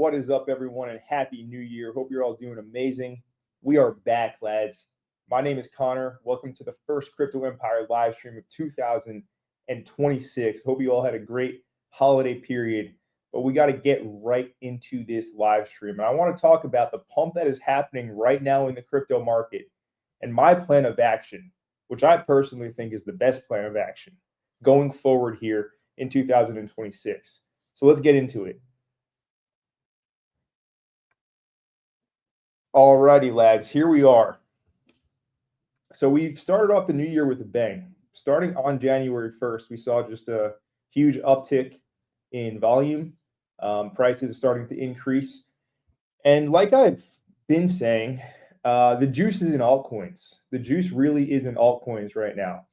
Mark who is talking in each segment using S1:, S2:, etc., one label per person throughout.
S1: What is up, everyone, and Happy New Year. Hope you're all doing amazing. We are back, lads. My name is Connor. Welcome to the first Crypto Empire live stream of 2026. Hope you all had a great holiday period, but we got to get right into this live stream. And I want to talk about the pump that is happening right now in the crypto market and my plan of action, which I personally think is the best plan of action going forward here in 2026. So let's get into it. Alrighty, lads, here we are. So we've started off the new year with a bang. Starting on January 1st, we saw just a huge uptick in volume. Prices are starting to increase. And like I've been saying, the juice is in altcoins. The juice really is in altcoins right now.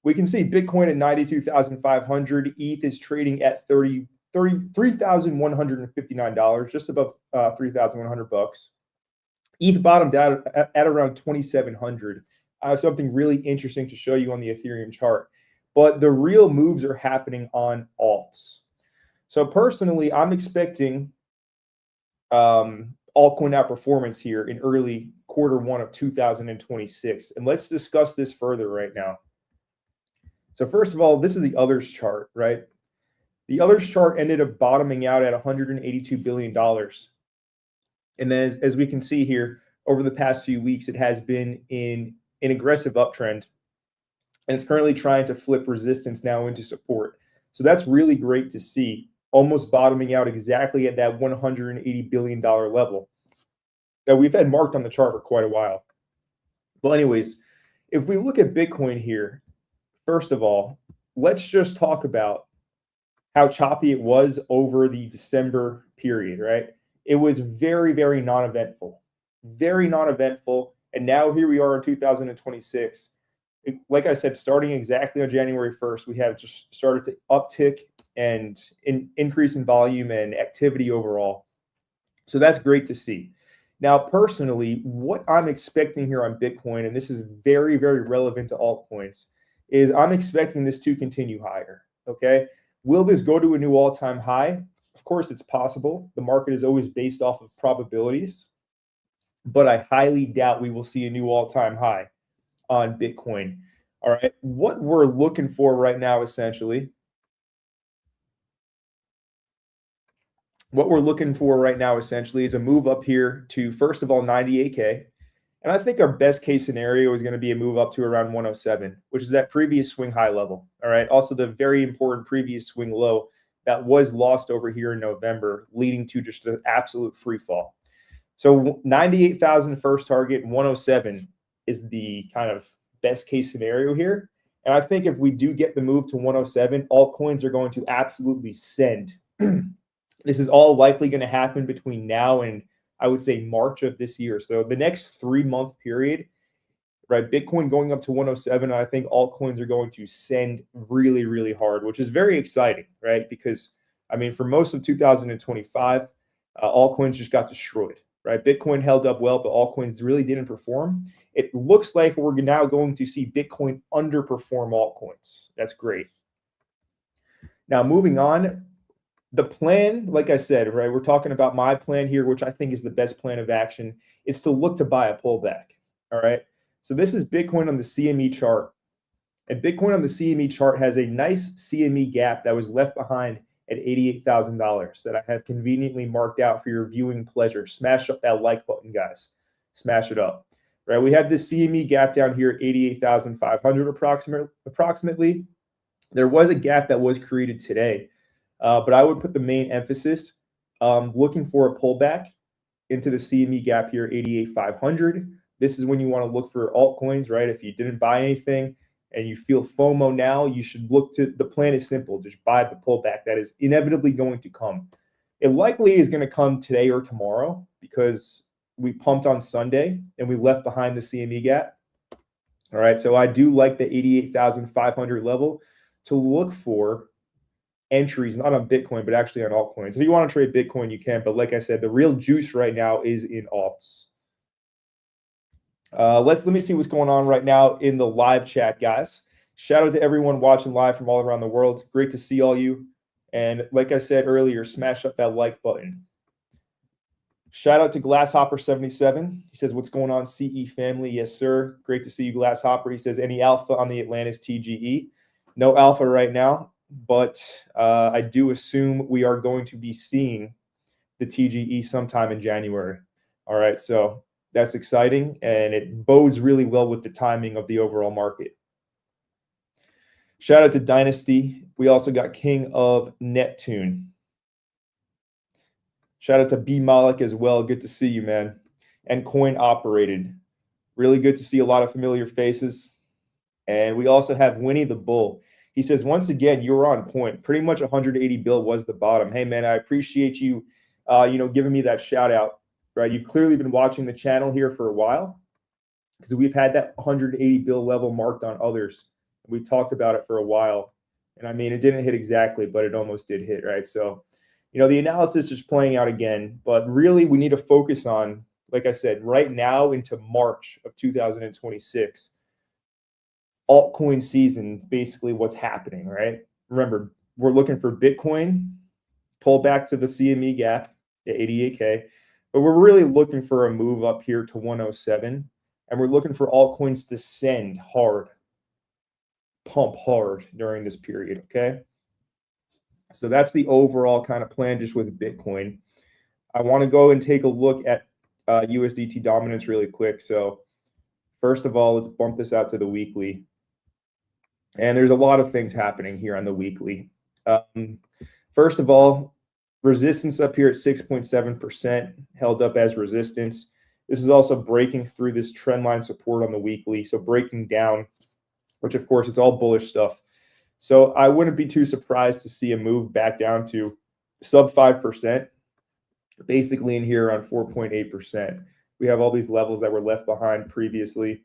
S1: We can see Bitcoin at 92,500. ETH is trading at $3,159, just above 3,100 bucks. ETH bottomed out at around 2,700. I have something really interesting to show you on the Ethereum chart. But the real moves are happening on alts. So personally, I'm expecting altcoin outperformance here in early Q1 of 2026. And let's discuss this further right now. So first of all, this is the others chart, right? The others chart ended up bottoming out at $182 billion. And then as we can see here, over the past few weeks, it has been in an aggressive uptrend. And it's currently trying to flip resistance now into support. So that's really great to see, almost bottoming out exactly at that $180 billion level that we've had marked on the chart for quite a while. Well, anyways, if we look at Bitcoin here, first of all, let's just talk about how choppy it was over the December period, right? It was very, very non-eventful, very non-eventful. And now here we are in 2026. Like I said, starting exactly on January 1st, we have just started to uptick and increase in volume and activity overall. So that's great to see. Now, personally, what I'm expecting here on Bitcoin, and this is very, very relevant to altcoins, is I'm expecting this to continue higher, okay? Will this go to a new all-time high? Of course, it's possible. The market is always based off of probabilities, but I highly doubt we will see a new all-time high on Bitcoin. All right, what we're looking for right now, essentially, is a move up here to, first of all, 98K. And I think our best case scenario is going to be a move up to around 107, which is that previous swing high level. All right, also the very important previous swing low that was lost over here in November, leading to just an absolute free fall. So 98,000 first target, 107 is the kind of best case scenario here. And I think if we do get the move to 107, altcoins are going to absolutely send. This is all likely going to happen between now and, I would say, March of this year. So the next 3-month period, right? Bitcoin going up to 107, and I think altcoins are going to send really, really hard, which is very exciting, right? Because, I mean, for most of 2025, altcoins just got destroyed, right? Bitcoin held up well, but altcoins really didn't perform. It looks like we're now going to see Bitcoin underperform altcoins. That's great. Now, moving on, the plan, like I said, right, we're talking about my plan here, which I think is the best plan of action. It's to look to buy a pullback, all right? So this is Bitcoin on the CME chart. And Bitcoin on the CME chart has a nice CME gap that was left behind at $88,000 that I have conveniently marked out for your viewing pleasure. Smash up that like button, guys. Smash it up. Right? We have this CME gap down here at 88,500 approximately. There was a gap that was created today, but I would put the main emphasis looking for a pullback into the CME gap here, 88,500. This is when you want to look for altcoins, right? If you didn't buy anything and you feel FOMO now, you should look to, the plan is simple. Just buy the pullback that is inevitably going to come. It likely is going to come today or tomorrow because we pumped on Sunday and we left behind the CME gap. All right, so I do like the 88,500 level to look for entries, not on Bitcoin, but actually on altcoins. If you want to trade Bitcoin, you can. But like I said, the real juice right now is in alts. Let me see what's going on right now in the live chat, guys. Shout out to everyone watching live from all around the world. Great to see all you. And like I said earlier, smash up that like button. Shout out to Glasshopper77. He says, what's going on, CE family? Yes, sir. Great to see you, Glasshopper. He says, any alpha on the Atlantis TGE? No alpha right now, but I do assume we are going to be seeing the TGE sometime in January. All right, so that's exciting, and it bodes really well with the timing of the overall market. Shout out to Dynasty. We also got King of Neptune. Shout out to B Malik as well. Good to see you, man. And Coin Operated. Really good to see a lot of familiar faces. And we also have Winnie the Bull. He says, once again, you're on point. Pretty much 180 bill was the bottom. Hey, man, I appreciate you, giving me that shout out. Right? You've clearly been watching the channel here for a while because we've had that 180 bill level marked on others. We've talked about it for a while. And I mean, it didn't hit exactly, but it almost did hit, right? So, the analysis is playing out again, but really we need to focus on, like I said, right now into March of 2026, altcoin season, basically what's happening, right? Remember, we're looking for Bitcoin, pull back to the CME gap at 88K, but we're really looking for a move up here to 107, and we're looking for altcoins to send hard, pump hard during this period, okay? So that's the overall kind of plan just with Bitcoin. I want to go and take a look at USDT dominance really quick. So first of all, let's bump this out to the weekly. And there's a lot of things happening here on the weekly. First of all, resistance up here at 6.7% held up as resistance. This is also breaking through this trend line support on the weekly. So breaking down, which of course is all bullish stuff. So I wouldn't be too surprised to see a move back down to sub 5%, basically in here around 4.8%. We have all these levels that were left behind previously.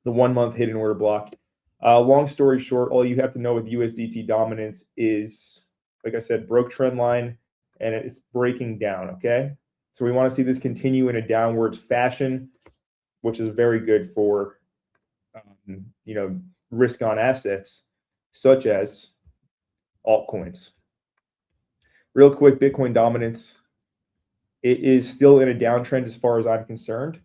S1: The 1 month hidden order block. Long story short, all you have to know with USDT dominance is, like I said, broke trend line and it's breaking down, okay? So we want to see this continue in a downwards fashion, which is very good for, risk on assets, such as altcoins. Real quick, Bitcoin dominance. It is still in a downtrend as far as I'm concerned.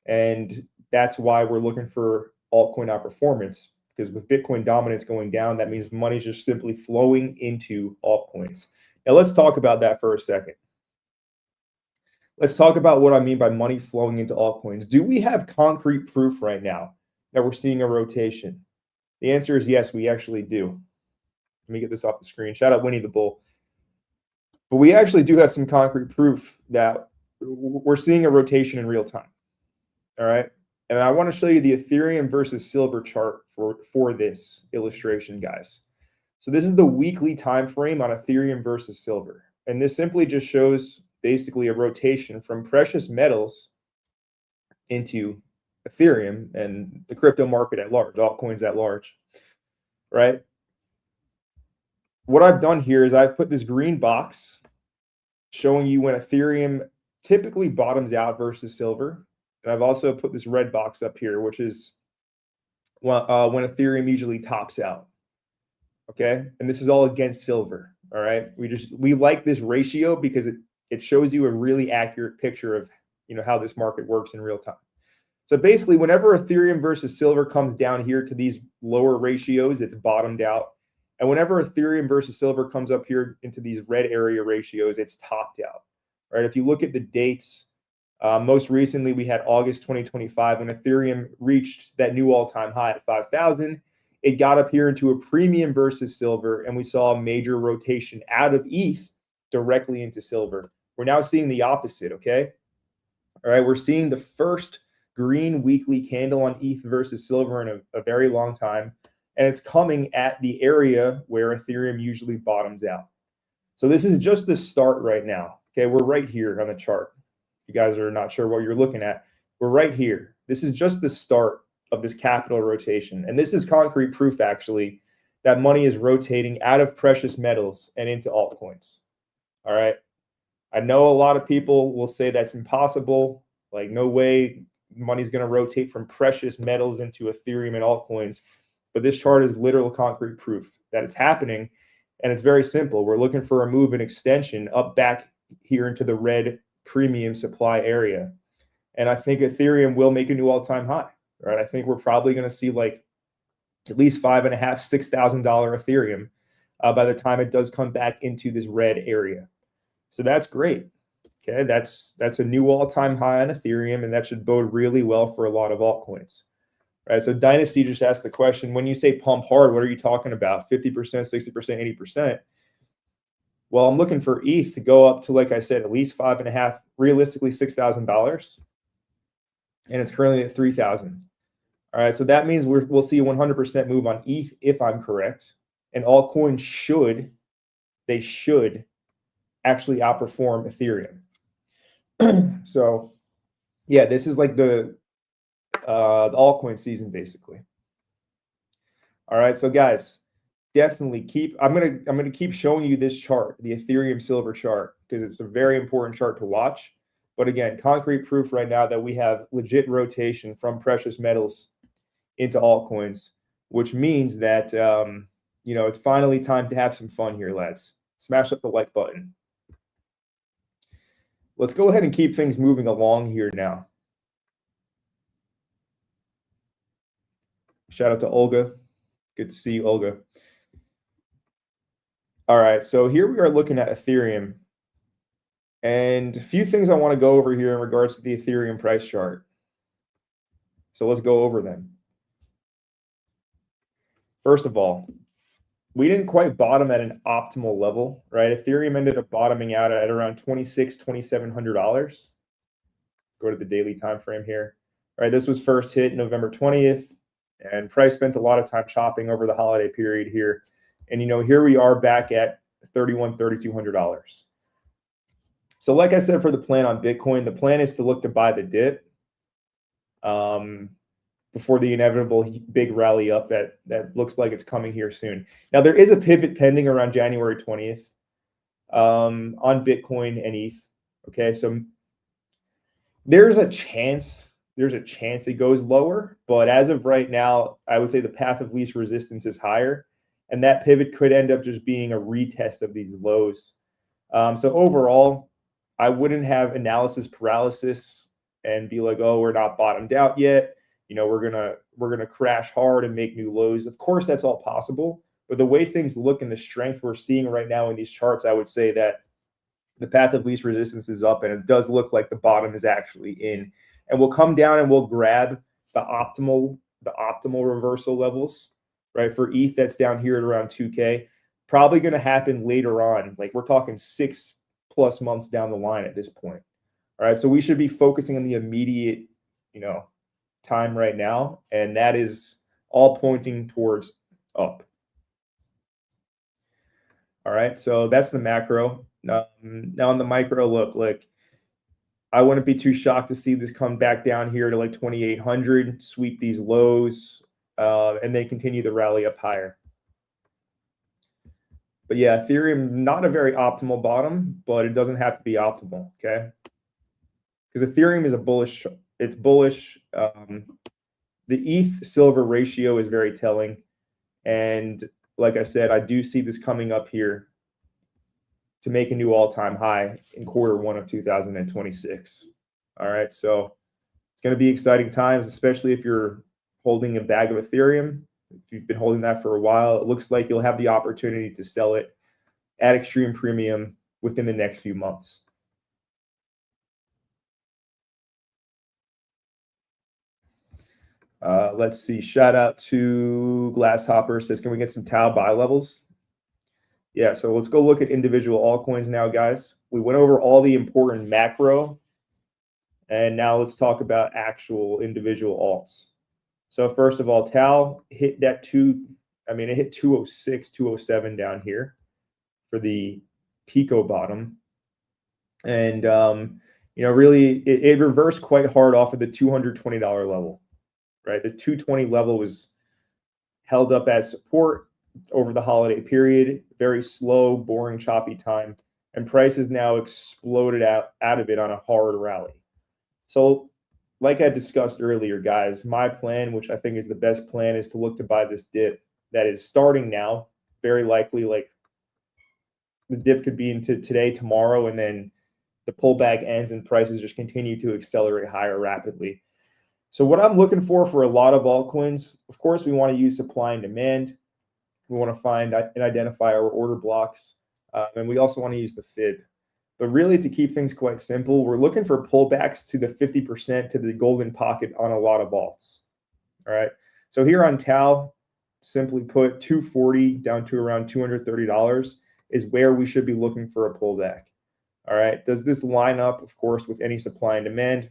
S1: And that's why we're looking for altcoin outperformance, because with Bitcoin dominance going down, that means money's just simply flowing into altcoins. Now let's talk about that for a second. Let's talk about what I mean by money flowing into altcoins. Do we have concrete proof right now that we're seeing a rotation? The answer is yes, we actually do. Let me get this off the screen. Shout out Winnie the Bull. But we actually do have some concrete proof that we're seeing a rotation in real time. All right. And I want to show you the Ethereum versus silver chart for this illustration, guys. So this is the weekly time frame on Ethereum versus silver. And this simply just shows basically a rotation from precious metals into Ethereum and the crypto market at large, altcoins at large, right? What I've done here is I've put this green box showing you when Ethereum typically bottoms out versus silver. And I've also put this red box up here, which is when Ethereum usually tops out. Okay. And this is all against silver. All right. We like this ratio because it shows you a really accurate picture of, how this market works in real time. So basically, whenever Ethereum versus silver comes down here to these lower ratios, it's bottomed out. And whenever Ethereum versus silver comes up here into these red area ratios, it's topped out, right? If you look at the dates, most recently we had August 2025 when Ethereum reached that new all-time high at 5,000. It got up here into a premium versus silver, and we saw a major rotation out of ETH directly into silver. We're now seeing the opposite, okay? All right, we're seeing the first green weekly candle on ETH versus silver in a very long time. And it's coming at the area where Ethereum usually bottoms out. So this is just the start right now. Okay, we're right here on the chart. If you guys are not sure what you're looking at, we're right here. This is just the start of this capital rotation. And this is concrete proof, actually, that money is rotating out of precious metals and into altcoins. All right. I know a lot of people will say that's impossible. Like, no way money's going to rotate from precious metals into Ethereum and altcoins. But this chart is literal concrete proof that it's happening. And it's very simple. We're looking for a move, an extension up back here into the red premium supply area. And I think Ethereum will make a new all-time high, right? I think we're probably going to see like at least $5,500, $6,000 Ethereum by the time it does come back into this red area. So that's great. Okay, that's a new all-time high on Ethereum, and that should bode really well for a lot of altcoins. Right. So Dynasty just asked the question, when you say pump hard, what are you talking about? 50%, 60%, 80%? Well, I'm looking for ETH to go up to, like I said, at least $5,500, realistically $6,000. And it's currently at 3,000. All right. So that means we'll see a 100% move on ETH if I'm correct. And altcoins should actually outperform Ethereum. So yeah, this is like the altcoin season basically. All right, so guys, definitely I'm gonna keep showing you this chart, the Ethereum silver chart, because it's a very important chart to watch. But again, concrete proof right now that we have legit rotation from precious metals into altcoins, which means that it's finally time to have some fun here, lads. Smash up the like button. Let's go ahead and keep things moving along here now. Shout out to Olga. Good to see you, Olga. All right, so here we are looking at Ethereum. And a few things I want to go over here in regards to the Ethereum price chart. So let's go over them. First of all, we didn't quite bottom at an optimal level, right? Ethereum ended up bottoming out at around $2,600, $2,700. Go to the daily time frame here. All right, this was first hit November 20th, and price spent a lot of time chopping over the holiday period here. And here we are back at $3,100, $3,200. So like I said, for the plan on Bitcoin, the plan is to look to buy the dip before the inevitable big rally up that looks like it's coming here soon. Now, there is a pivot pending around January 20th on Bitcoin and ETH. Okay, so there's a chance it goes lower, but as of right now, I would say the path of least resistance is higher, and that pivot could end up just being a retest of these lows. So overall, I wouldn't have analysis paralysis and be like, oh, we're not bottomed out yet. We're gonna crash hard and make new lows. Of course, that's all possible, but the way things look and the strength we're seeing right now in these charts, I would say that the path of least resistance is up, and it does look like the bottom is actually in. And we'll come down and we'll grab the optimal reversal levels, right? For ETH, that's down here at around 2K. Probably going to happen later on. Like, we're talking 6+ months down the line at this point. All right, so we should be focusing on the immediate, time right now, and that is all pointing towards up. All right, so that's the macro. Now on the micro, look, like, I wouldn't be too shocked to see this come back down here to like 2,800, sweep these lows, and then continue the rally up higher. But yeah, Ethereum, not a very optimal bottom, but it doesn't have to be optimal, okay? Because Ethereum is bullish. It's bullish. The ETH silver ratio is very telling. And like I said, I do see this coming up here to make a new all-time high in Q1 of 2026. All right, so it's going to be exciting times, especially if you're holding a bag of Ethereum. If you've been holding that for a while, it looks like you'll have the opportunity to sell it at extreme premium within the next few months. Let's see. Shout out to Glasshopper, says, can we get some Tau buy levels? Yeah, so let's go look at individual altcoins now, guys. We went over all the important macro, and now let's talk about actual individual alts. So first of all, Tau hit that it hit 206, 207 down here for the Pico bottom. And, really it reversed quite hard off of the $220 level, right? The 220 level was held up as support over the holiday period, very slow, boring, choppy time, and prices now exploded out of it on a hard rally. So like I discussed earlier, guys, my plan, which I think is the best plan, is to look to buy this dip that is starting now. Very likely, like, the dip could be into today, tomorrow, and then the pullback ends and prices just continue to accelerate higher rapidly. So what I'm looking for a lot of altcoins, of course, we want to use supply and demand. We want to find and identify our order blocks, and we also want to use the fib. But really, to keep things quite simple, we're looking for pullbacks to the 50% to the golden pocket on a lot of alts. All right. So here on Tau, simply put, 240 down to around $230 is where we should be looking for a pullback. All right. Does this line up, of course, with any supply and demand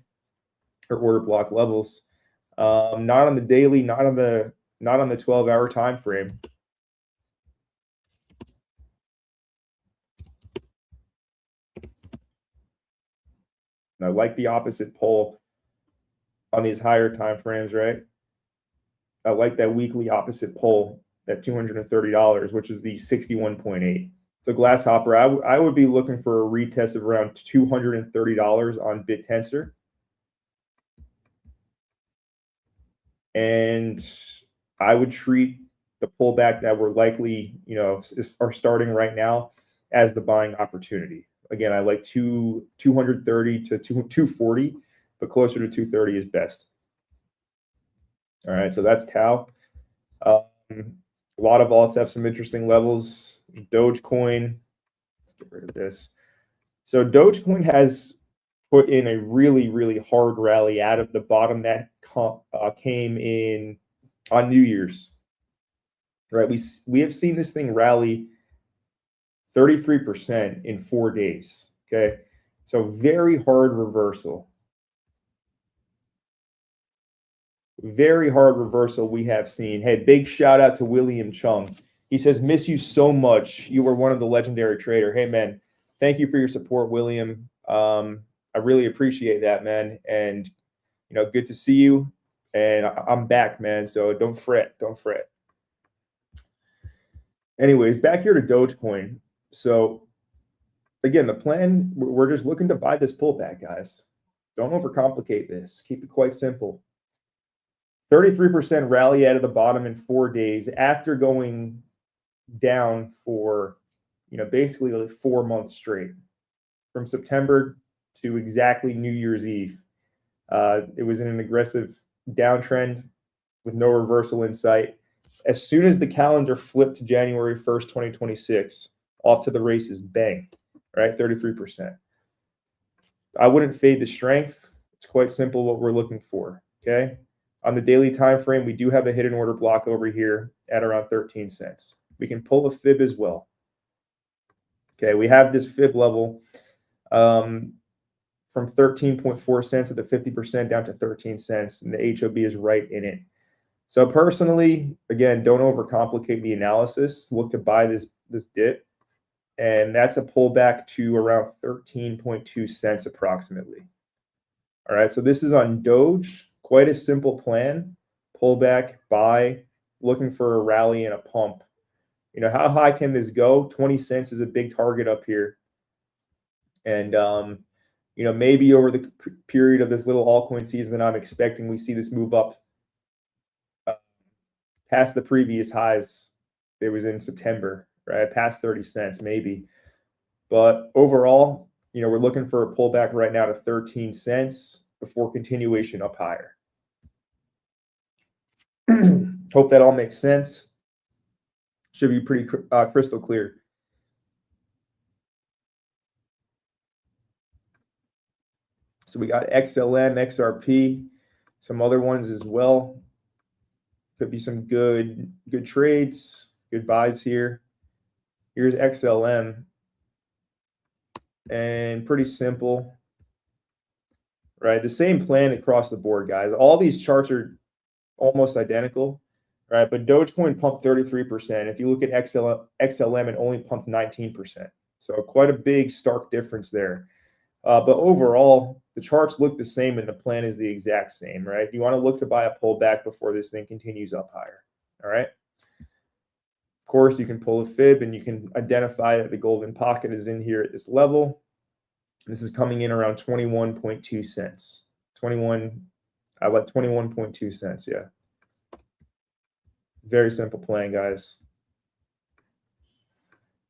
S1: or order block levels? Not on the daily, not on the 12-hour time frame. I like the opposite pole on these higher time frames, right? I like that weekly opposite pole at $230, which is the 61.8. So Glasshopper, I would be looking for a retest of around $230 on BitTensor. And I would treat the pullback that we're likely, are starting right now as the buying opportunity. Again, I like 230 to 240, but closer to 230 is best. All right, so that's Tau. A lot of alts have some interesting levels. Dogecoin, let's get rid of this. So Dogecoin has put in a really, really hard rally out of the bottom that came in on New Year's. Right, we have seen this thing rally 33% in 4 days. Okay, so very hard reversal. Very hard reversal we have seen. Hey, big shout out to William Chung. He says, miss you so much. You were one of the legendary trader. Hey, man, thank you for your support, William. I really appreciate that, man. And, good to see you. And I'm back, man. So don't fret. Don't fret. Anyways, back here to Dogecoin. So, again, the plan, we're just looking to buy this pullback, guys. Don't overcomplicate this. Keep it quite simple. 33% rally out of the bottom in 4 days after going down for, basically like 4 months straight, from September to exactly New Year's Eve. It was in an aggressive downtrend with no reversal in sight. As soon as the calendar flipped to January 1st, 2026, off to the races, bang, right? 33%. I wouldn't fade the strength. It's quite simple what we're looking for, okay? On the daily time frame, we do have a hidden order block over here at around 13 cents. We can pull a fib as well. Okay, we have this fib level from 13.4 cents at the 50% down to 13 cents, and the HOB is right in it. So personally, again, don't overcomplicate the analysis. Look to buy this dip, and that's a pullback to around 13.2 cents approximately. All right, so this is on Doge. Quite a simple plan. Pullback, buy, looking for a rally and a pump. How high can this go? 20 cents is a big target up here. And, maybe over the period of this little altcoin season I'm expecting, we see this move up past the previous highs. It was in September, right? Past 30 cents, maybe. But overall, we're looking for a pullback right now to 13 cents before continuation up higher. Hope that all makes sense. Should be pretty crystal clear. So we got XLM, XRP, some other ones as well. Could be some good trades, good buys here. Here's XLM. And pretty simple, right? The same plan across the board, guys. All these charts are almost identical, right? But Dogecoin pumped 33%. If you look at XLM, it only pumped 19%. So quite a big stark difference there. But overall, the charts look the same and the plan is the exact same, right? You want to look to buy a pullback before this thing continues up higher, all right? Of course, you can pull a fib and you can identify that the golden pocket is in here at this level. This is coming in around 21.2 cents. I like 21.2 cents, yeah. Very simple plan, guys.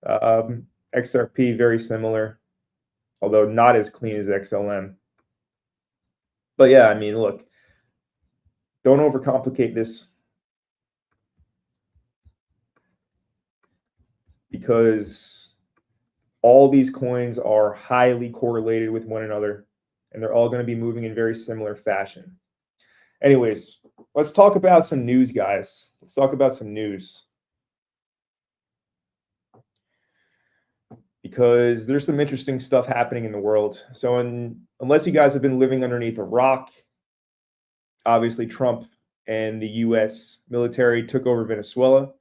S1: XRP, very similar. although not as clean as XLM. But yeah, I mean, look, don't overcomplicate this, because all these coins are highly correlated with one another, and they're all going to be moving in very similar fashion. Anyways, let's talk about some news, guys. Let's talk about some news, because there's some interesting stuff happening in the world. So unless you guys have been living underneath a rock, obviously Trump and the US military took over Venezuela.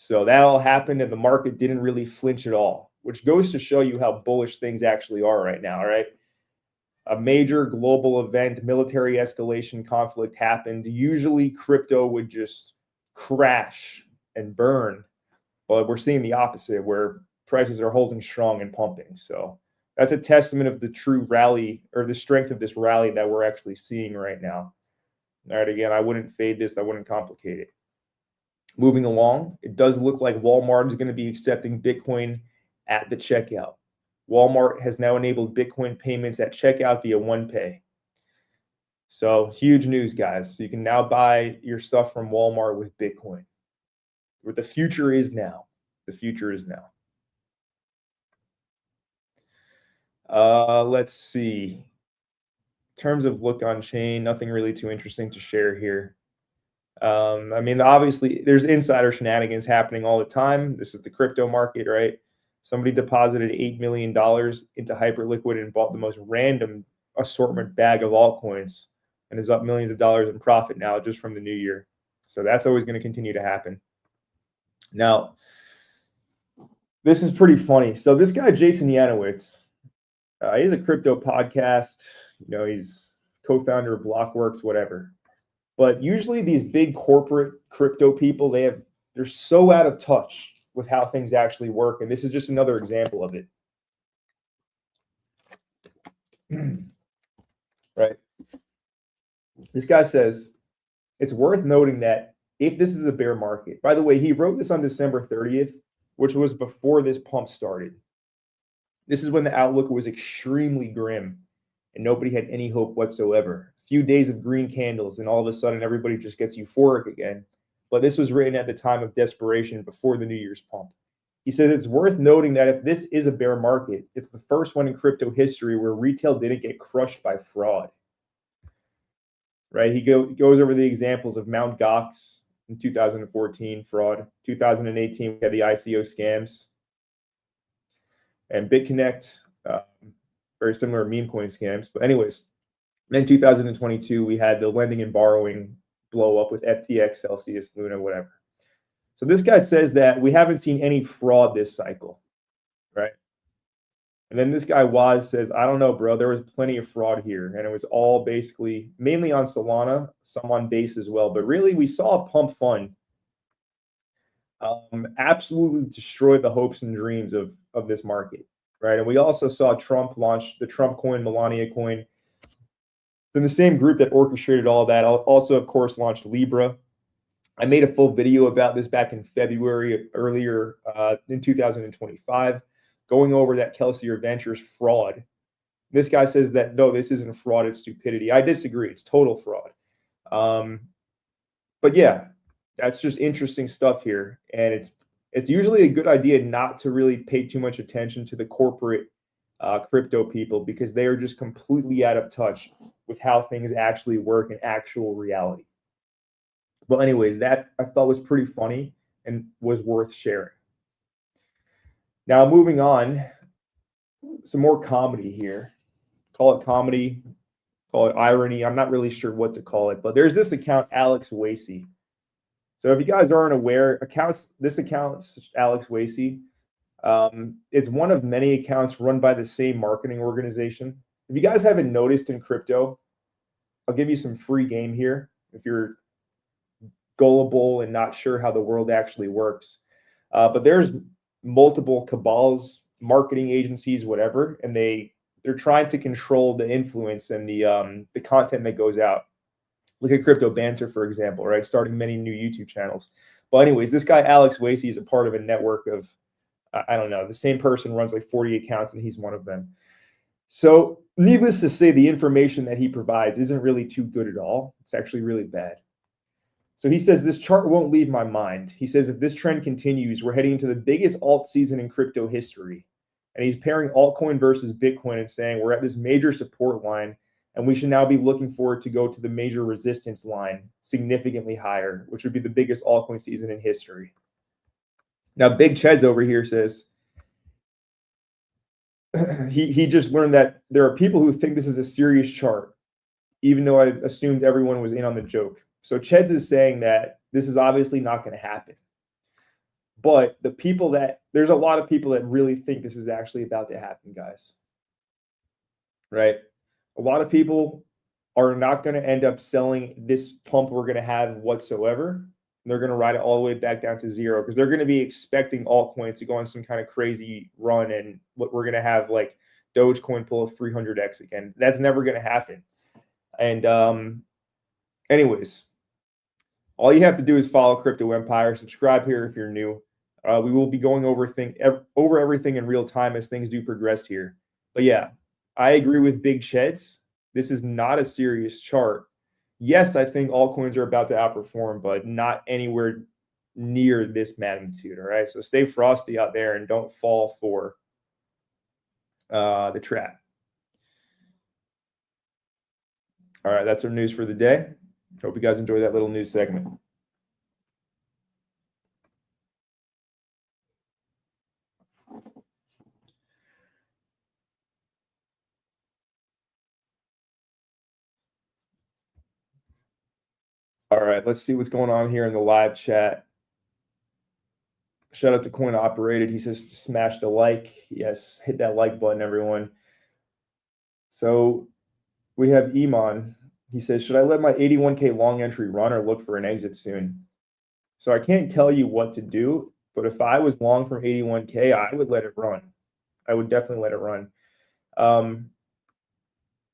S1: So that all happened, and the market didn't really flinch at all, which goes to show you how bullish things actually are right now, right? A major global event, military escalation conflict happened. Usually crypto would just crash and burn, but we're seeing the opposite, where prices are holding strong and pumping. So that's a testament of the true rally, or the strength of this rally that we're actually seeing right now. All right, again, I wouldn't fade this. I wouldn't complicate it. Moving along, it does look like Walmart is going to be accepting Bitcoin at the checkout. Walmart has now enabled Bitcoin payments at checkout via OnePay. So huge news, guys. So you can now buy your stuff from Walmart with Bitcoin. Where the future is now. The future is now. Let's see. In terms of look on chain, nothing really too interesting to share here. I mean, obviously, there's insider shenanigans happening all the time. This is the crypto market, right? Somebody deposited $8 million into Hyperliquid and bought the most random assortment bag of altcoins, and is up millions of dollars in profit now just from the new year. So that's always going to continue to happen. Now, this is pretty funny. So this guy, Jason Yanowitz, he has a crypto podcast. You know, he's co-founder of Blockworks, whatever. But usually these big corporate crypto people, they're so out of touch with how things actually work. And this is just another example of it. Right. This guy says, it's worth noting that if this is a bear market, by the way, he wrote this on December 30th, which was before this pump started. This is when the outlook was extremely grim and nobody had any hope whatsoever. A few days of green candles, and all of a sudden everybody just gets euphoric again. But this was written at the time of desperation before the New Year's pump. He says it's worth noting that if this is a bear market, it's the first one in crypto history where retail didn't get crushed by fraud. Right? He goes over the examples of Mt. Gox in 2014, fraud. 2018, we had the ICO scams. And BitConnect, very similar meme coin scams. But anyways, then 2022, we had the lending and borrowing blow up with FTX, Celsius, Luna, whatever. So this guy says that we haven't seen any fraud this cycle, right? And then this guy Waz says, I don't know, bro. There was plenty of fraud here, and it was all basically mainly on Solana, some on Base as well. But really, we saw a pump fund absolutely destroy the hopes and dreams of this market, right? And we also saw Trump launch the Trump coin, Melania coin. Then the same group that orchestrated all that also, of course, launched Libra. I made a full video about this back in February, earlier in 2025, going over that Kelsier Ventures fraud. This guy says that, no, this isn't fraud, it's stupidity. I disagree. It's total fraud. But yeah, that's just interesting stuff here. And it's usually a good idea not to really pay too much attention to the corporate crypto people, because they are just completely out of touch with how things actually work in actual reality. But anyways, that I thought was pretty funny and was worth sharing. Now, moving on, some more comedy here. Call it comedy, call it irony. I'm not really sure what to call it, but there's this account, Alex Wasey. So if you guys aren't aware, this account, Alex Wasey, it's one of many accounts run by the same marketing organization. If you guys haven't noticed in crypto, I'll give you some free game here if you're gullible and not sure how the world actually works. But there's multiple cabals, marketing agencies, whatever, and they're trying to control the influence and the content that goes out. Look at Crypto Banter, for example, right? Starting many new YouTube channels. But anyways, this guy, Alex Wasey, is a part of a network of I don't know. The same person runs like 40 accounts and he's one of them. So needless to say, the information that he provides isn't really too good at all. It's actually really bad. So he says, this chart won't leave my mind. He says, if this trend continues, we're heading into the biggest alt season in crypto history. And he's pairing altcoin versus Bitcoin and saying we're at this major support line and we should now be looking forward to go to the major resistance line significantly higher, which would be the biggest altcoin season in history. Now, Big Cheds over here says he just learned that there are people who think this is a serious chart, even though I assumed everyone was in on the joke. So Cheds is saying that this is obviously not going to happen. But there's a lot of people that really think this is actually about to happen, guys. Right? A lot of people are not going to end up selling this pump we're going to have whatsoever. They're going to ride it all the way back down to zero because they're going to be expecting altcoins to go on some kind of crazy run and what we're going to have like Dogecoin pull a 300x again. That's never going to happen. And anyways, all you have to do is follow Crypto Empire. Subscribe here if you're new. We will be going over everything in real time as things do progress here. But yeah, I agree with Big Sheds. This is not a serious chart. Yes, I think altcoins are about to outperform, but not anywhere near this magnitude. All right, so stay frosty out there and don't fall for the trap. All right, that's our news for the day. Hope you guys enjoy that little news segment. All right, let's see what's going on here in the live chat. Shout out to Coin Operated. He says smash the like. Yes, hit that like button, everyone. So we have Iman. He says, should I let my 81K long entry run or look for an exit soon? So I can't tell you what to do, but if I was long from 81K, I would let it run. I would definitely let it run.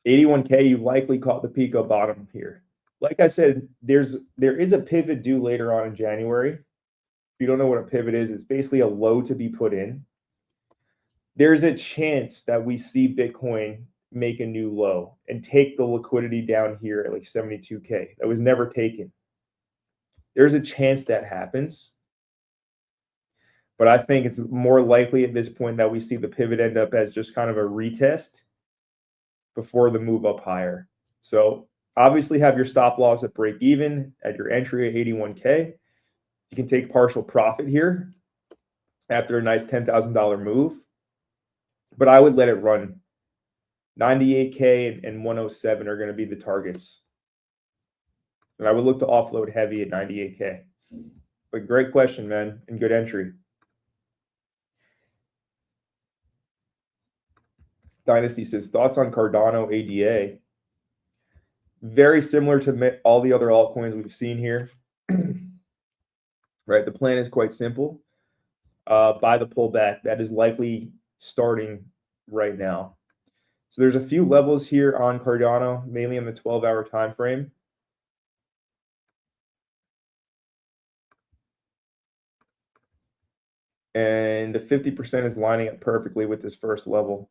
S1: 81K, you likely caught the Pico bottom here. Like I said, there is a pivot due later on in January. If you don't know what a pivot is, it's basically a low to be put in. There's a chance that we see Bitcoin make a new low and take the liquidity down here at like 72K. That was never taken. There's a chance that happens. But I think it's more likely at this point that we see the pivot end up as just kind of a retest before the move up higher. So obviously have your stop loss at break even at your entry at 81K. You can take partial profit here after a nice $10,000 move. But I would let it run. 98K and 107 are going to be the targets. And I would look to offload heavy at 98K. But great question, man, and good entry. Dynasty says, thoughts on Cardano ADA? Very similar to all the other altcoins we've seen here. Right, the plan is quite simple. Buy the pullback. That is likely starting right now. So there's a few levels here on Cardano, mainly on the 12-hour time frame. And the 50% is lining up perfectly with this first level.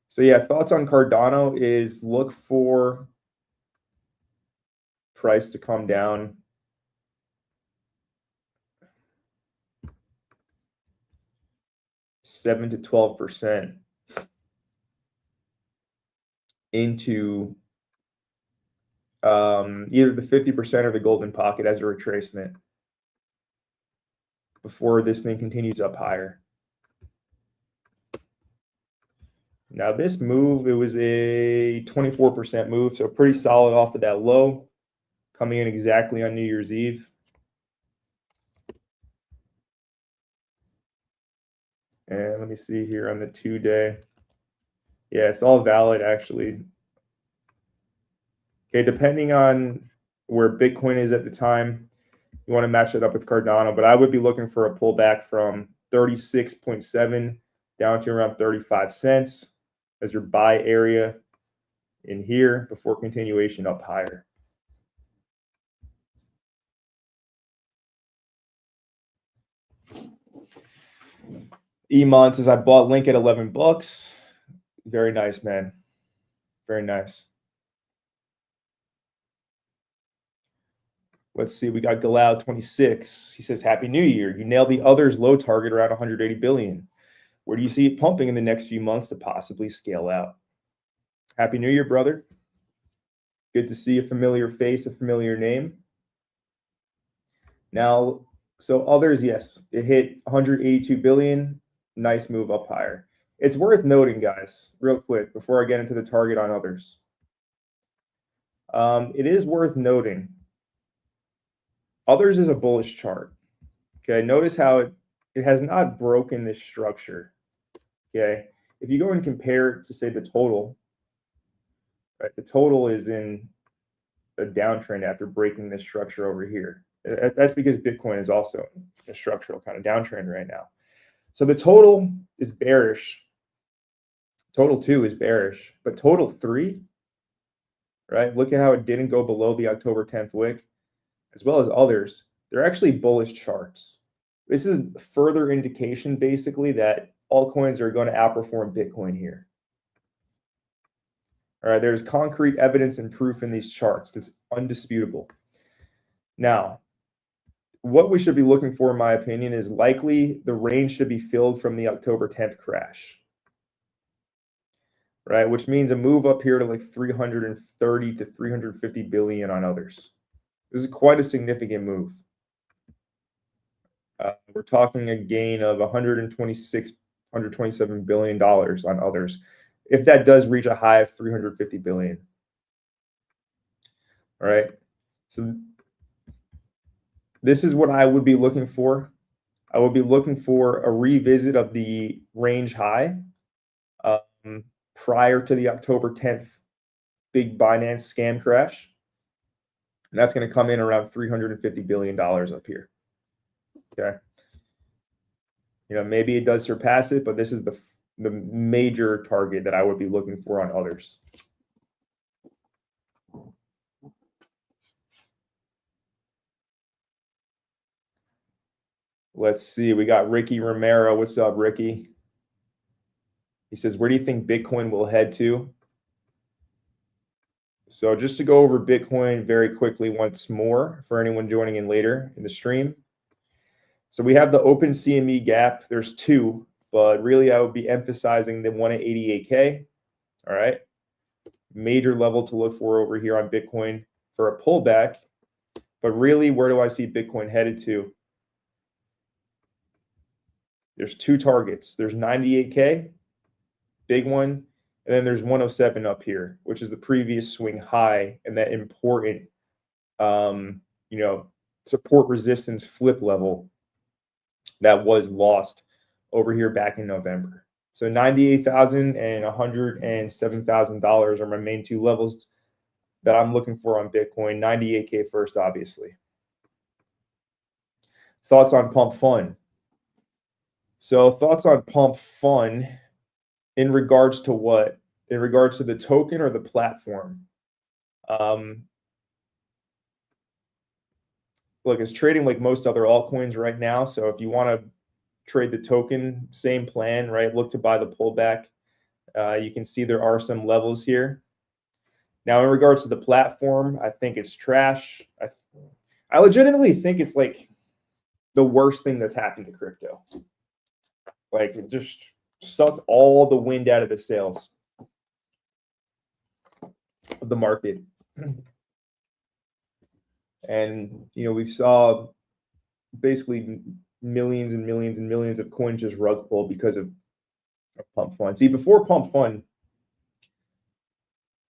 S1: So yeah, thoughts on Cardano is look for price to come down. $7 to 12% into either the 50% or the golden pocket as a retracement before this thing continues up higher. Now this move, it was a 24% move, so pretty solid off of that low, coming in exactly on New Year's Eve. And let me see here on the 2-day. Yeah, it's all valid actually. Okay, depending on where Bitcoin is at the time, you want to match it up with Cardano, but I would be looking for a pullback from 36.7 down to around 35 cents as your buy area in here before continuation up higher. Iman says, I bought Link at $11. Very nice, man. Very nice. Let's see. We got Galal 26. He says, Happy New Year. You nailed the others low target around 180 billion. Where do you see it pumping in the next few months to possibly scale out? Happy New Year, brother. Good to see a familiar face, a familiar name. Now, so others, yes, it hit 182 billion. Nice move up higher. It's worth noting, guys, real quick, before I get into the target on others. It is worth noting, others is a bullish chart. Okay, notice how it has not broken this structure. Okay, if you go and compare it to, say, the total, right, the total is in a downtrend after breaking this structure over here. That's because Bitcoin is also in a structural kind of downtrend right now. So the total is bearish. Total 2 is bearish, but total 3, right? Look at how it didn't go below the October 10th wick, as well as others. They're actually bullish charts. This is further indication, basically, that altcoins are going to outperform Bitcoin here. All right, there's concrete evidence and proof in these charts. It's undisputable. Now, what we should be looking for, in my opinion, is likely the range should be filled from the October 10th crash, right? Which means a move up here to like 330 to 350 billion on others. This is quite a significant move. We're talking a gain of 126, 127 billion dollars on others, if that does reach a high of 350 billion. All right. So this is what I would be looking for. I would be looking for a revisit of the range high prior to the October 10th big Binance scam crash. And that's going to come in around $350 billion up here. Okay. You know, maybe it does surpass it, but this is the major target that I would be looking for on others. Let's see. We got Ricky Romero. What's up, Ricky? He says, where do you think Bitcoin will head to? So just to go over Bitcoin very quickly once more for anyone joining in later in the stream. So we have the open CME gap. There's two, but really I would be emphasizing the one at 88K. All right. Major level to look for over here on Bitcoin for a pullback. But really, where do I see Bitcoin headed to? There's two targets. There's 98K, big one, and then there's 107 up here, which is the previous swing high and that important, support resistance flip level that was lost over here back in November. So $98,000 and $107,000 are my main two levels that I'm looking for on Bitcoin. 98K first, obviously. Thoughts on Pump Fun? So thoughts on Pump Fun in regards to what? In regards to the token or the platform? Look, it's trading like most other altcoins right now. So if you want to trade the token, same plan, right? Look to buy the pullback. You can see there are some levels here. Now, in regards to the platform, I think it's trash. I legitimately think it's like the worst thing that's happened to crypto. Like, it just sucked all the wind out of the sails of the market. And, we saw basically millions and millions and millions of coins just rug pull because of Pump Fun. See, before Pump Fun,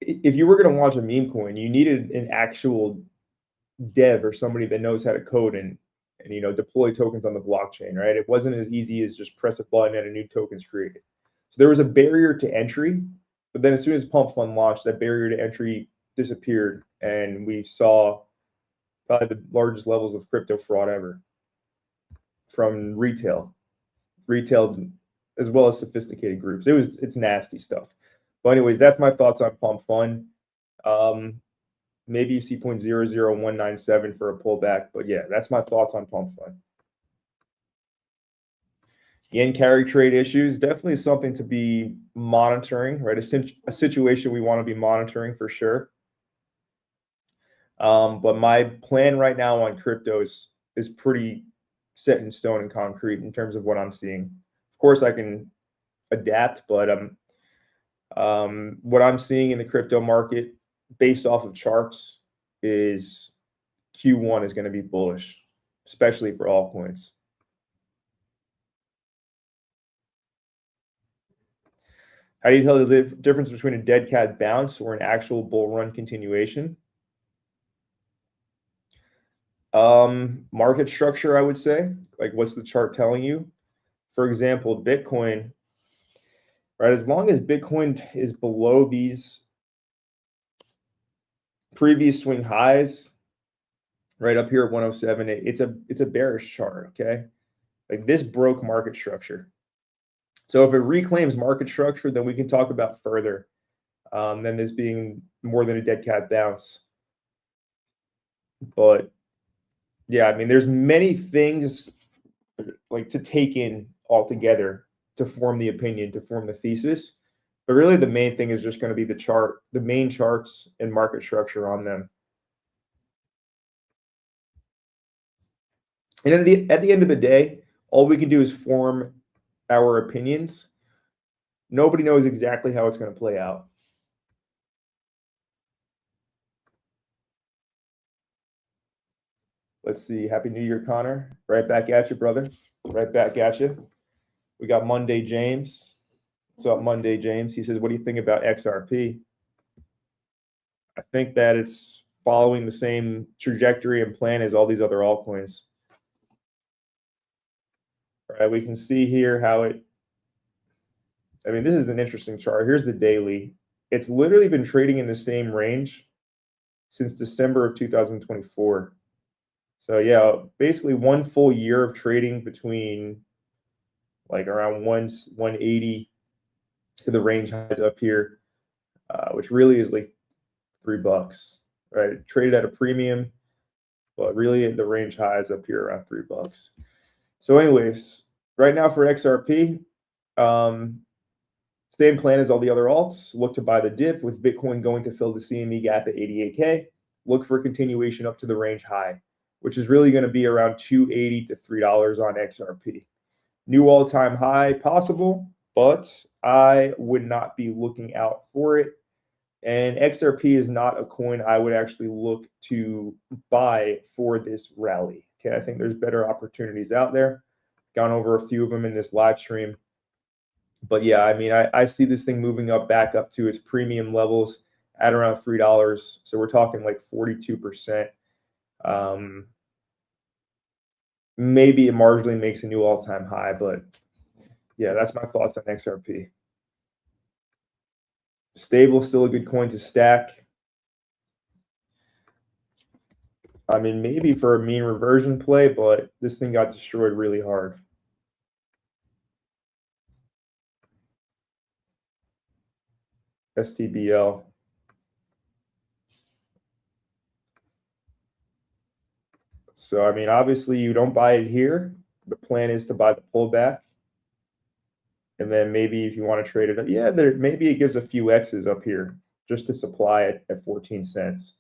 S1: if you were going to launch a meme coin, you needed an actual dev or somebody that knows how to code and deploy tokens on the blockchain, right? It wasn't as easy as just press a button and a new token's created. So there was a barrier to entry, but then as soon as Pump Fun launched, that barrier to entry disappeared, and we saw probably the largest levels of crypto fraud ever from retail as well as sophisticated groups. It's nasty stuff. But anyways, that's my thoughts on Pump Fun. Maybe you see 0.00197 for a pullback, but yeah, that's my thoughts on Pump Fun. Yen carry trade issues, definitely something to be monitoring, right? A situation we want to be monitoring for sure. But my plan right now on cryptos is pretty set in stone and concrete in terms of what I'm seeing. Of course, I can adapt, but what I'm seeing in the crypto market based off of charts is Q1 is going to be bullish, especially for altcoins. How do you tell the difference between a dead cat bounce or an actual bull run continuation? Market structure, I would say. Like, what's the chart telling you? For example, Bitcoin, right? As long as Bitcoin is below these previous swing highs, right up here at 107, it's a bearish chart, okay? Like, this broke market structure. So if it reclaims market structure, then we can talk about further than this being more than a dead cat bounce. But yeah, I mean, there's many things like to take in altogether to form the opinion, to form the thesis. But really, the main thing is just going to be the chart, the main charts and market structure on them. And at the end of the day, all we can do is form our opinions. Nobody knows exactly how it's going to play out. Let's see. Happy New Year, Connor. Right back at you, brother. Right back at you. We got Monday James. What's up, Monday James? He says, what do you think about XRP? I think that it's following the same trajectory and plan as all these other altcoins. All right, we can see here how it, I mean, this is an interesting chart. Here's the daily. It's literally been trading in the same range since December of 2024. So yeah, basically one full year of trading between like around 180 to the range highs up here, which really is like $3, right? It traded at a premium, but really the range highs up here around $3. So anyways, right now for XRP, same plan as all the other alts. Look to buy the dip with Bitcoin going to fill the CME gap at 88K. Look for continuation up to the range high, which is really going to be around $2.80 to $3 on XRP. New all-time high possible, but I would not be looking out for it. And XRP is not a coin I would actually look to buy for this rally. Okay, I think there's better opportunities out there. Gone over a few of them in this live stream. But yeah, I mean, I see this thing moving up back up to its premium levels at around $3. So we're talking like 42%. Maybe it marginally makes a new all-time high, but yeah, that's my thoughts on XRP. Stable, still a good coin to stack. I mean, maybe for a mean reversion play, but this thing got destroyed really hard. STBL. So, I mean, obviously you don't buy it here. The plan is to buy the pullback. And then maybe if you want to trade it, yeah, maybe it gives a few X's up here just to supply it at 14 cents.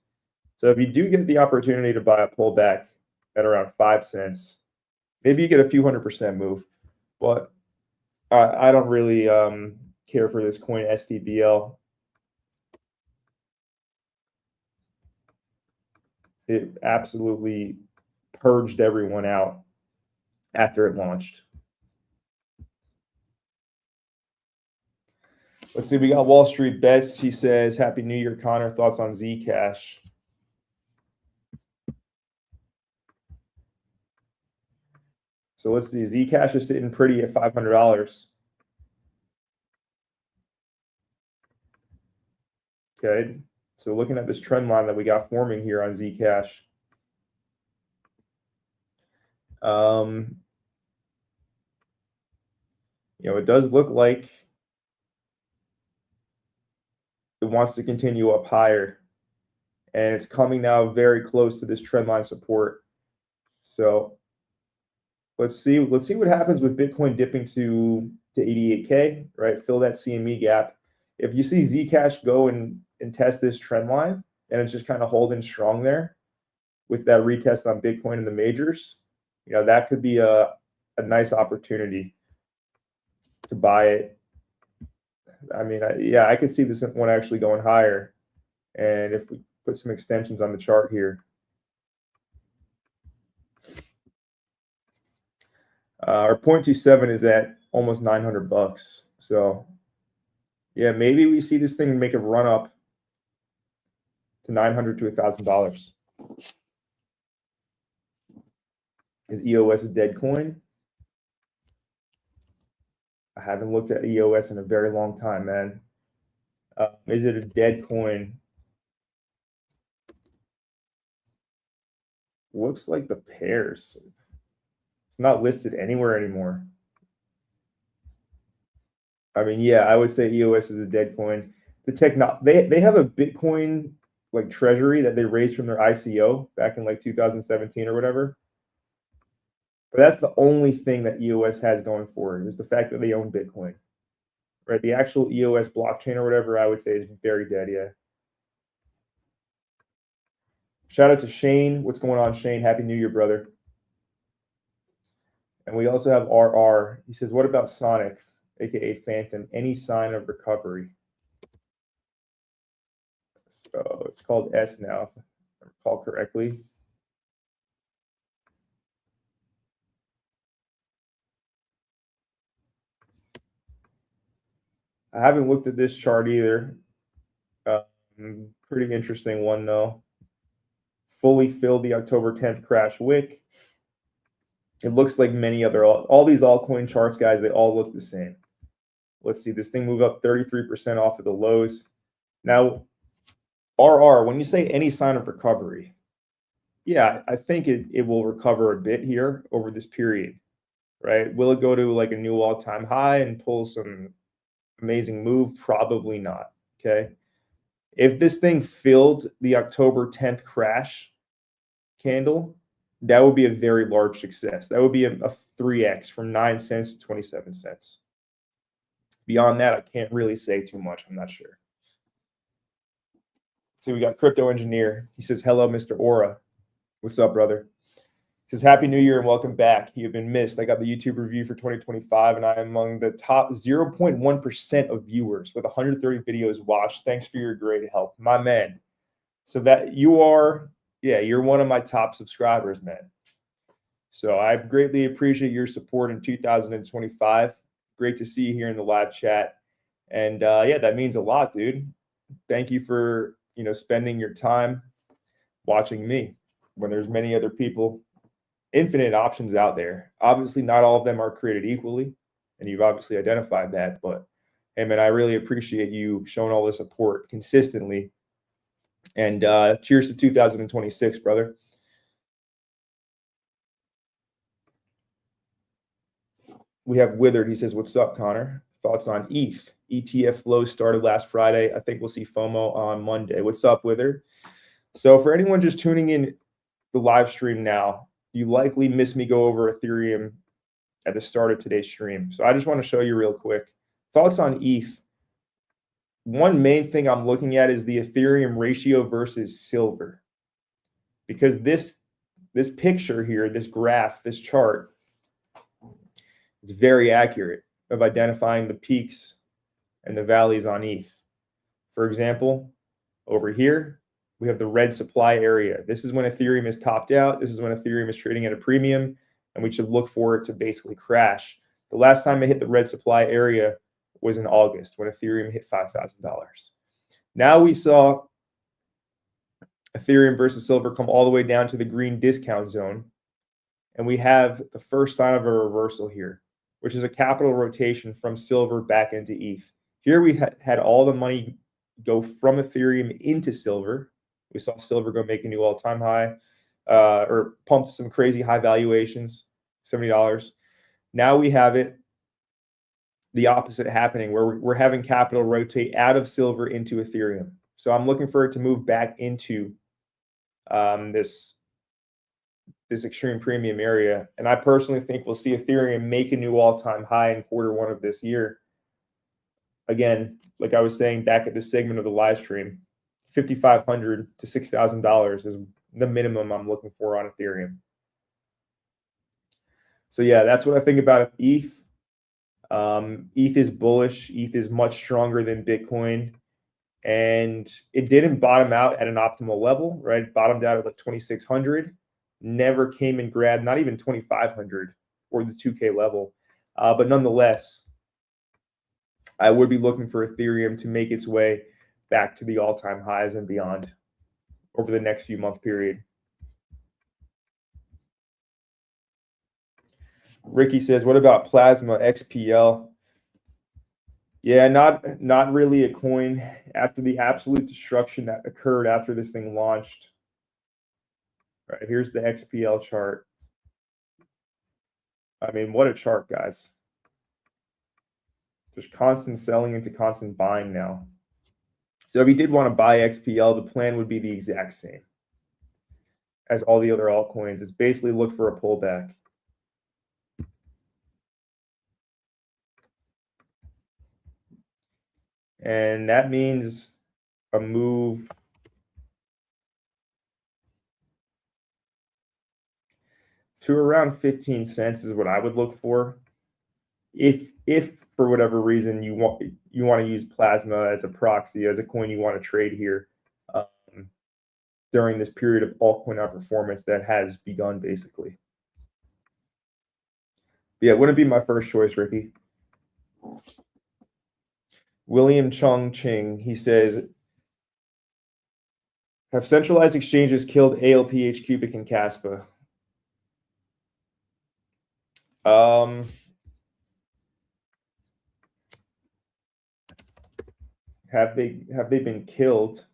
S1: So if you do get the opportunity to buy a pullback at around 5 cents, maybe you get a few 100% move. But I don't really care for this coin STBL. It absolutely purged everyone out after it launched. Let's see, we got Wall Street Bets. He says, Happy New Year, Connor. Thoughts on Zcash? So let's see, Zcash is sitting pretty at $500. Okay, so looking at this trend line that we got forming here on Zcash, it does look like it wants to continue up higher, and it's coming now very close to this trend line support. So let's see what happens with Bitcoin dipping to 88K, right? Fill that CME gap. If you see Zcash go and test this trend line and it's just kind of holding strong there with that retest on Bitcoin in the majors, that could be a nice opportunity to buy it. I mean, I could see this one actually going higher. And if we put some extensions on the chart here, our 0.27 is at almost $900. So yeah, maybe we see this thing make a run up to $900 to $1,000. Is EOS a dead coin? I haven't looked at EOS in a very long time, man. Is it a dead coin? Looks like the pairs. It's not listed anywhere anymore. I mean, yeah, I would say EOS is a dead coin. They have a Bitcoin like treasury that they raised from their ICO back in like 2017 or whatever. But that's the only thing that EOS has going for it, is the fact that they own Bitcoin. Right? The actual EOS blockchain or whatever, I would say, is very dead, yeah. Shout out to Shane. What's going on, Shane? Happy New Year, brother. And we also have RR. He says, what about Sonic, aka Phantom? Any sign of recovery? So it's called S now, if I recall correctly. I haven't looked at this chart either. Pretty interesting one, though. Fully filled the October 10th crash wick. It looks like many other, all these altcoin charts, guys, they all look the same. Let's see, this thing move up 33% off of the lows. Now, RR, when you say any sign of recovery, yeah, I think it will recover a bit here over this period, right? Will it go to like a new all-time high and pull some amazing move? Probably not, okay? If this thing filled the October 10th crash candle, that would be a very large success. That would be a 3x from 9 cents to 27 cents. Beyond that, I can't really say too much. I'm not sure. So we got Crypto Engineer. He says, hello, Mr. Aura. What's up, brother? He says, Happy New Year and welcome back. You've been missed. I got the YouTube review for 2025, and I am among the top 0.1% of viewers with 130 videos watched. Thanks for your great help, my man. So that you're one of my top subscribers, man. So I greatly appreciate your support in 2025. Great to see you here in the live chat. And yeah, that means a lot, dude. Thank you for, spending your time watching me when there's many other people, infinite options out there. Obviously, not all of them are created equally, and you've obviously identified that. But hey, man, I really appreciate you showing all the support consistently. And cheers to 2026, brother. We have Withered. He says, what's up, Connor? Thoughts on ETH? ETF flow started last Friday. I think we'll see FOMO on Monday. What's up, Withered? So for anyone just tuning in the live stream now, you likely missed me go over Ethereum at the start of today's stream. So I just want to show you real quick. Thoughts on ETH. One main thing I'm looking at is the Ethereum ratio versus silver. Because this picture here, this graph, this chart, it's very accurate of identifying the peaks and the valleys on ETH. For example, over here, we have the red supply area. This is when Ethereum is topped out. This is when Ethereum is trading at a premium, and we should look for it to basically crash. The last time it hit the red supply area was in August when Ethereum hit $5,000. Now we saw Ethereum versus silver come all the way down to the green discount zone, and we have the first sign of a reversal here, which is a capital rotation from silver back into ETH. Here we had all the money go from Ethereum into silver. We saw silver go make a new all-time high, or pump to some crazy high valuations, $70. Now we have it the opposite happening, where we're having capital rotate out of silver into Ethereum. So I'm looking for it to move back into this this extreme premium area. And I personally think we'll see Ethereum make a new all-time high in Q1 of this year. Again, like I was saying back at this segment of the live stream, $5,500 to $6,000 is the minimum I'm looking for on Ethereum. So yeah, that's what I think about ETH. ETH is bullish. ETH is much stronger than Bitcoin. And it didn't bottom out at an optimal level, right? It bottomed out at like 2,600, never came and grabbed, not even 2,500 or the 2K level. But nonetheless, I would be looking for Ethereum to make its way back to the all-time highs and beyond over the next few month period. Ricky says, what about Plasma XPL? Yeah, not really a coin after the absolute destruction that occurred after this thing launched. All right, here's the XPL chart. I mean, what a chart, guys. There's constant selling into constant buying now. So if you did want to buy XPL, the plan would be the exact same as all the other altcoins. It's basically look for a pullback. And that means a move to around 15 cents is what I would look for. If for whatever reason you want to use Plasma as a proxy, as a coin you want to trade here during this period of altcoin outperformance that has begun, basically. Yeah, it wouldn't be my first choice, Ricky. William Chung Ching, he says, have centralized exchanges killed ALPH, Cubic, and Caspa? Have they been killed?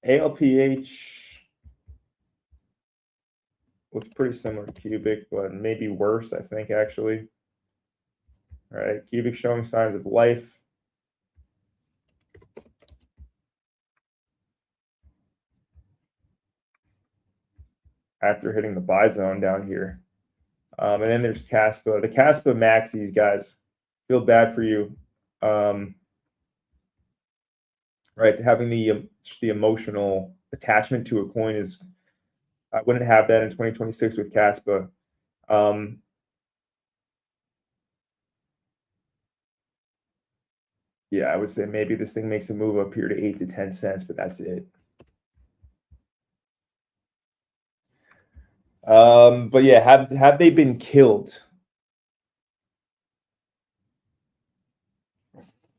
S1: ALPH looks pretty similar to Cubic, but maybe worse, I think, actually. All right, Cubic showing signs of life. After hitting the buy zone down here. And then there's Caspa. The Caspa maxis, guys, feel bad for you. Right, having the emotional attachment to a coin is, I wouldn't have that in 2026 with Caspa. Yeah, I would say maybe this thing makes a move up here to 8 to 10 cents, but that's it. But yeah, have they been killed?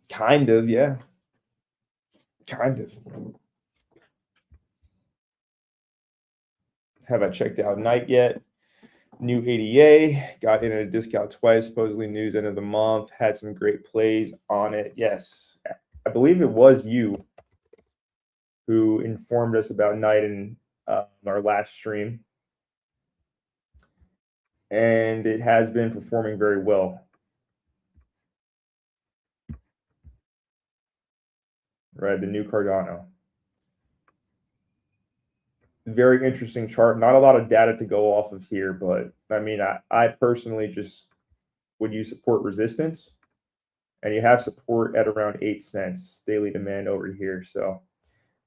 S1: Kind of, yeah. Kind of. Have I checked out Night yet? New ADA, got in at a discount twice, supposedly news end of the month, had some great plays on it. Yes, I believe it was you who informed us about Night in our last stream. And it has been performing very well. Right, the new Cardano. Very interesting chart. Not a lot of data to go off of here, but I mean, I personally just would use support resistance, and you have support at around 8 cents daily demand over here. So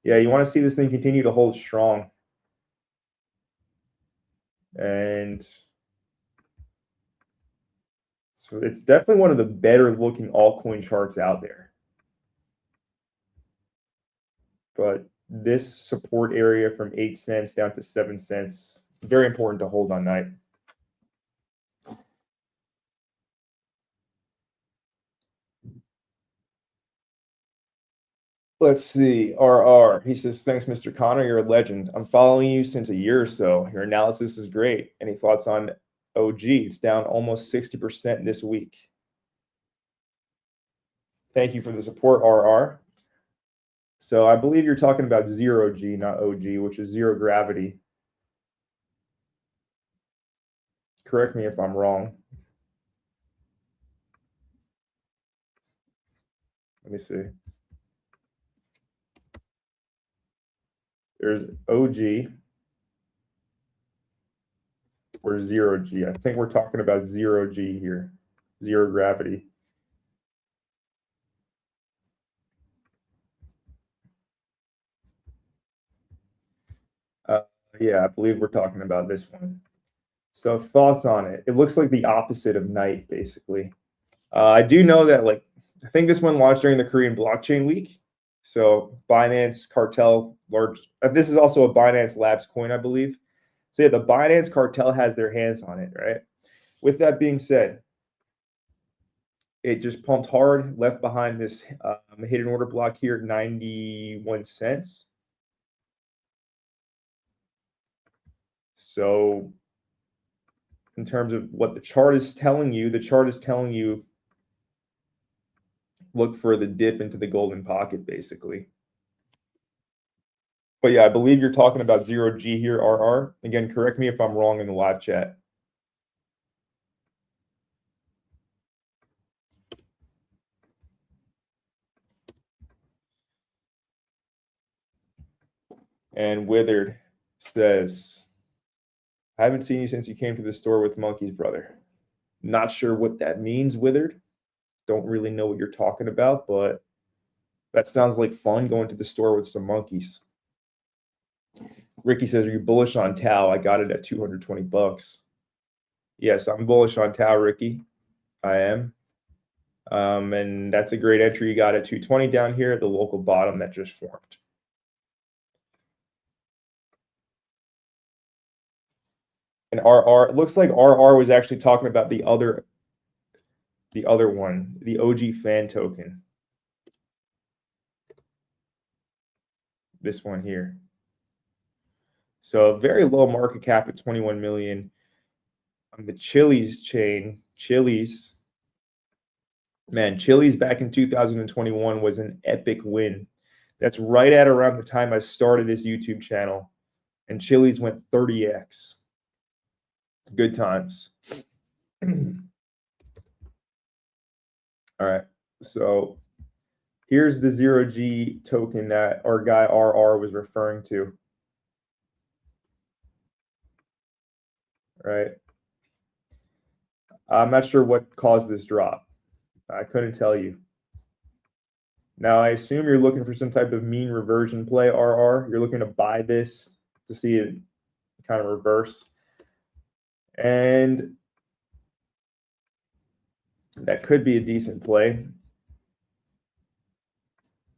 S1: yeah, you want to see this thing continue to hold strong. And so it's definitely one of the better looking altcoin charts out there. But this support area from 8 cents down to 7 cents, very important to hold on Night. Let's see. RR. He says, thanks, Mr. Connor. You're a legend. I'm following you since a year or so. Your analysis is great. Any thoughts on OG? It's down almost 60% this week. Thank you for the support, RR. So I believe you're talking about 0G, not OG, which is zero gravity. Correct me if I'm wrong. Let me see. There's OG. or 0G. I think we're talking about 0G here, zero gravity. Yeah, I believe we're talking about this one. So thoughts on it? It looks like the opposite of night, basically. I do know that, like, I think this one launched during the Korean Blockchain Week. So Binance Cartel, large. This is also a Binance Labs coin, I believe. So yeah, the Binance Cartel has their hands on it, right? With that being said, it just pumped hard, left behind this hidden order block here at 91 cents. So in terms of what the chart is telling you, look for the dip into the golden pocket, basically. But yeah, I believe you're talking about 0G here, RR. Again, correct me if I'm wrong in the live chat. And Withered says, I haven't seen you since you came to the store with monkeys, brother. Not sure what that means, Withered. Don't really know what you're talking about, but that sounds like fun, going to the store with some monkeys. Ricky says, are you bullish on Tau? I got it at 220 bucks. Yes, I'm bullish on Tau, Ricky. I am. And that's a great entry you got at 220 down here at the local bottom that just formed. And RR, it looks like RR was actually talking about the other one, the OG fan token. This one here. So a very low market cap at 21 million. On the Chili's chain, Chili's back in 2021 was an epic win. That's right at around the time I started this YouTube channel. And Chili's went 30x. Good times. All right. So here's the 0G token that our guy RR was referring to. Right. I'm not sure what caused this drop. I couldn't tell you. Now, I assume you're looking for some type of mean reversion play, RR. You're looking to buy this to see it kind of reverse. And that could be a decent play.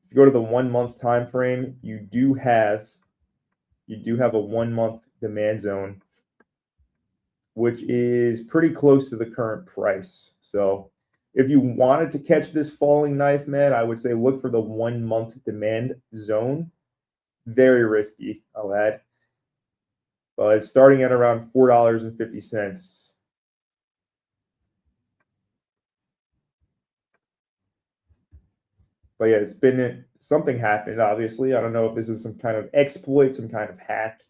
S1: If you go to the 1 month time frame, you do have a 1 month demand zone, which is pretty close to the current price. So if you wanted to catch this falling knife, man, I would say look for the 1 month demand zone. Very risky, I'll add. But it's starting at around $4.50. But yeah, it's been something happened, obviously. I don't know if this is some kind of exploit, some kind of hack,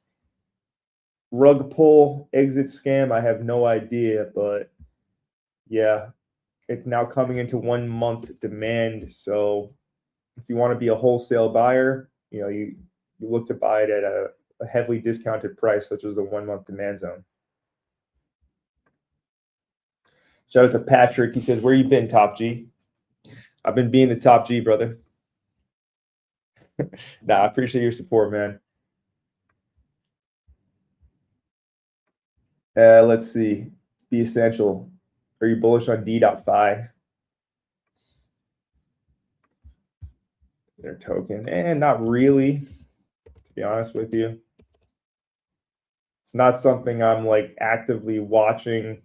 S1: rug pull, exit scam. I have no idea. But yeah, it's now coming into 1 month demand. So if you want to be a wholesale buyer, you look to buy it at a heavily discounted price, such as the 1 month demand zone. Shout out to Patrick. He says, where you been, Top G? I've been being the Top G, brother. Nah, I appreciate your support, man. Let's see. Be essential. Are you bullish on D.Fi? Their token? And not really, to be honest with you. It's not something I'm like actively watching.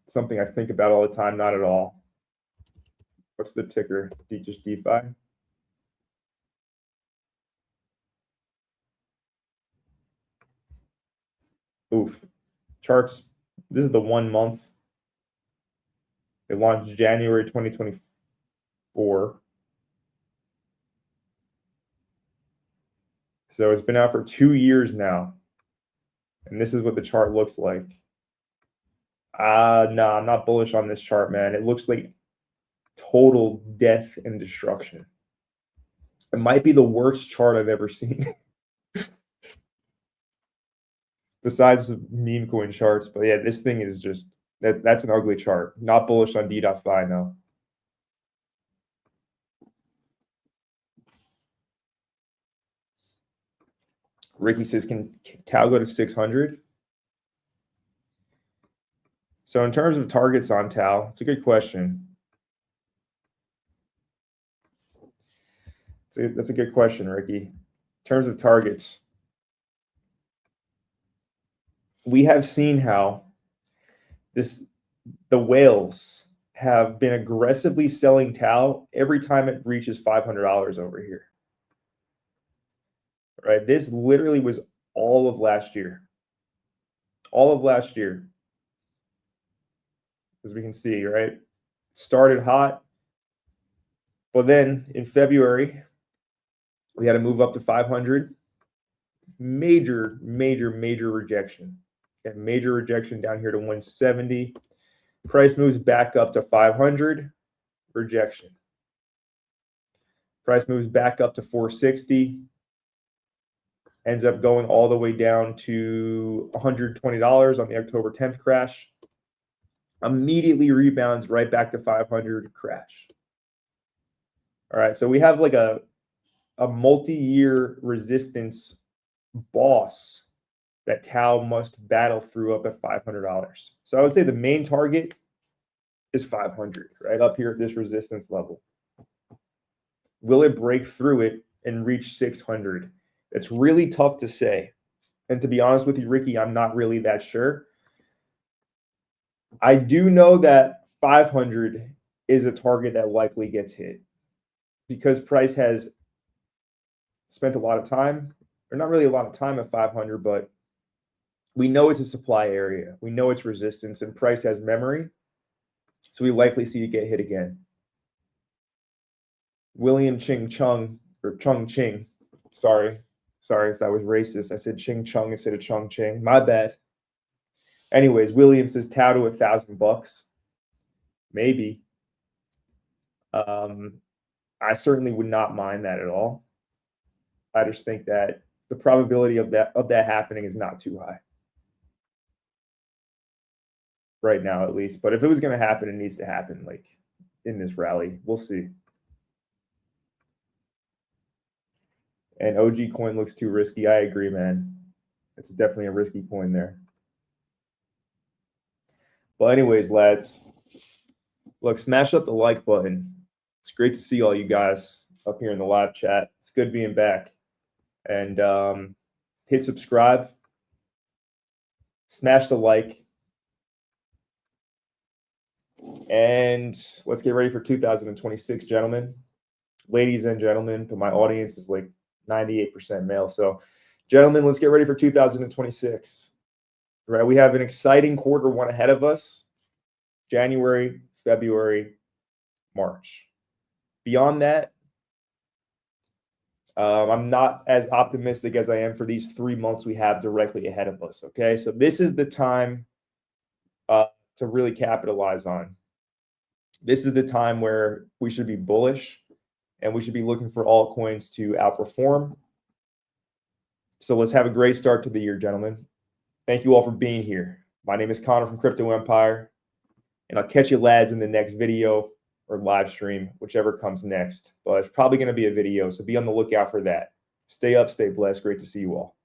S1: Something I think about all the time, not at all. What's the ticker? Just DeFi? Oof. Charts. This is the 1 month. It launched January 2024. So it's been out for 2 years now. And this is what the chart looks like. No, I'm not bullish on this chart, man. It looks like total death and destruction. It might be the worst chart I've ever seen. besides the meme coin charts. But yeah, this thing is just, that's an ugly chart. Not bullish on D.Fi, no. Ricky says, can Tau go to 600? So in terms of targets on Tau, it's a good question. That's a good question, Ricky. In terms of targets, we have seen how the whales have been aggressively selling Tau every time it reaches $500 over here. Right? This literally was all of last year. All of last year. As we can see, right? Started hot. But then in February, we had to move up to 500. Major rejection. Okay, major rejection down here to 170. Price moves back up to 500. Rejection. Price moves back up to 460. Ends up going all the way down to $120 on the October 10th crash. Immediately rebounds right back to 500, crash. All right, so we have like a multi-year resistance boss that Tau must battle through up at $500. So I would say the main target is 500, right up here at this resistance level. Will it break through it and reach 600? It's really tough to say. And to be honest with you, Ricky, I'm not really that sure. I do know that 500 is a target that likely gets hit because price has spent a lot of time, or not really a lot of time at 500, but we know it's a supply area. We know it's resistance, and price has memory. So we likely see it get hit again. William Ching Chung, or Chung Ching, sorry if that was racist. I said Ching Chung instead of Chung Ching. My bad. Anyways, William says Tau to $1,000. Maybe. I certainly would not mind that at all. I just think that the probability of that happening is not too high. Right now, at least. But if it was going to happen, it needs to happen like in this rally. We'll see. And OG coin looks too risky. I agree, man. It's definitely a risky coin there. Well, anyways, lads, look, smash up the like button. It's great to see all you guys up here in the live chat. It's good being back. And hit subscribe. Smash the like. And let's get ready for 2026, gentlemen. Ladies and gentlemen, but my audience is like 98% male. So, gentlemen, let's get ready for 2026. Right? We have an exciting quarter one ahead of us. January, February, March. Beyond that, I'm not as optimistic as I am for these 3 months we have directly ahead of us. Okay, so this is the time to really capitalize on. This is the time where we should be bullish and we should be looking for altcoins to outperform. So let's have a great start to the year, gentlemen. Thank you all for being here. My name is Connor from Crypto Empire, and I'll catch you lads in the next video or live stream, whichever comes next. But it's probably going to be a video, so be on the lookout for that. Stay up, stay blessed. Great to see you all.